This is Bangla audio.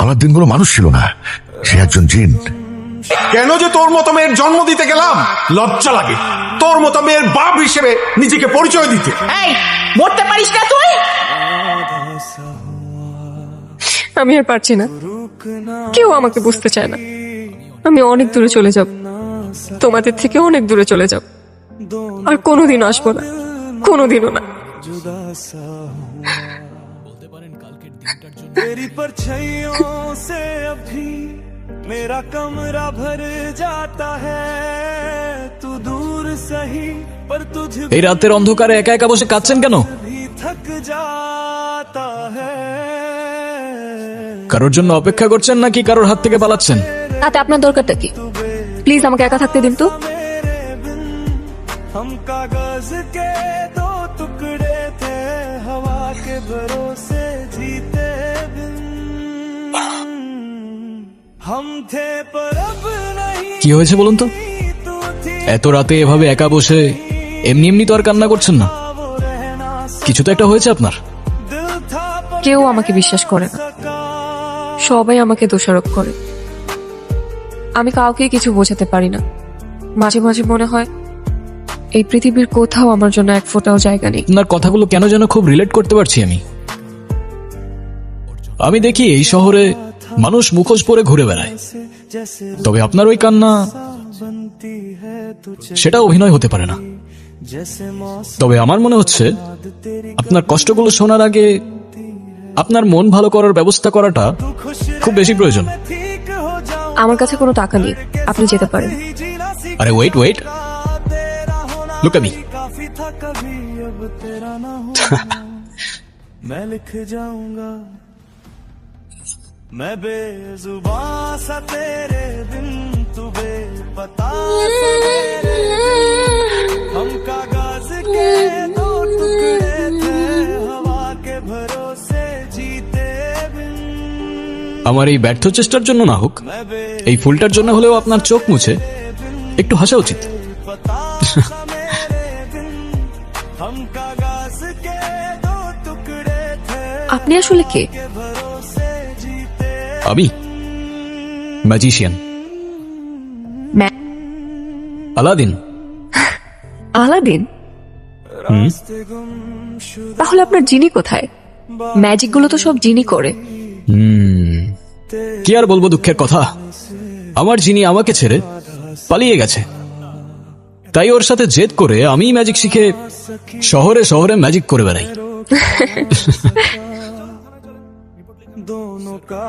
আমার দিনগুলো মানুষ ছিল না, সে একজন জিন। কেন যে তোর মতো মেয়ের জন্ম দিতে গেলাম, লজ্জা লাগে তোর মতো মেয়ের বাপ হিসেবে নিজেকে পরিচয় দিতে। এই মরতে পারিস না তুই? আমি আর পারছি না, কেউ আমাকে বুঝতে চায় না। আমি অনেক দূরে চলে যাব, তোমাদের থেকে অনেক দূরে চলে যাব, আর কোনোদিনও আসবো না, কোনোদিনও না। तेरी परछाइयों से अभी मेरा कमरा भर जाता है, तू दूर सही पर तुझ এই রাতের অন্ধকারে একা একা বসে কাঁদছেন কেন? भी थक जाता है। কারোর জন্য অপেক্ষা করছেন নাকি কারোর হাত থেকে পালাচ্ছেন? তাতে আপনার দরকারটা কি? প্লিজ আমাকে একা থাকতে দিন তো। मेरे बिन हम कागज के दो टुकड़े थे, हवा के भरोसे जीते बिन हम थे पर अब नहीं। কি হয়েছে বলুন তো? तू थी এত রাতে এভাবে একা বসে এমনি এমনি তো আর কান্না করছেন না, वो रहना কিছু তো একটা হয়েছে আপনার। दिल था पर কেউ আমাকে বিশ্বাস করে না, সবাই আমাকে দোষারোপ করে। আমি কাউকে কিছু বোঝাতে পারি না। মাঝে মাঝে মনে হয় এই পৃথিবীর কোথাও আমার জন্য এক ফোঁটাও জায়গা নেই। আপনার কথাগুলো কেন যেন খুব রিলেট করতে পারছি আমি দেখি এই শহরে মানুষ মুখোশ পরে ঘুরে বেড়ায়, जैसे তবে আপনার ওই কান্না बनती है तुझे, সেটা অভিনয় হতে পারে না। जैसे मौसम তবে আমার মনে হচ্ছে तेरी আপনার কষ্টগুলো শোনার আগে আপনার মন ভালো করার ব্যবস্থা করাটা खुश খুব বেশি প্রয়োজন। ठीक हो जाऊं, আমার কাছে কোনো টাকা নেই, আপনি যেতে পারেন। जीना सीखा আরে ওয়েট ওয়েট, तेरा होना লুক এট মি। काफी था, कभी अब तेरा ना हो मैं लिख जाऊंगा, मैं बेजुबां सा तेरे बिन, तू बेपता सा मेरे बिन। हम कागज के दो टुकड़े थे, हवा के भरोसे जीते बिन আমার এই ব্যর্থ চেষ্টার জন্য না হোক, मैं এই ফুলটার জন্য হলেও আপনার চোখ মুছে একটু হাসা উচিত। बेपता सा मेरे बिन। हम कागज के दो टुकड़े थे, আপনি আসলে কে? के भरोसे जीते আমি ম্যাজিশিয়ান, আলাদিন। আলাদিন? रास्ते गुमशुदा তাহলে আপনার জিনি কোথায়? ম্যাজিক গুলো তো সব জিনি করে। কি আর বলবো দুঃখের কথা, আমার যিনি আমাকে ছেড়ে পালিয়ে গেছে, তাই ওর সাথে জেদ করে আমি ম্যাজিক শিখে শহরে শহরে ম্যাজিক করে বেড়াই। दोनों का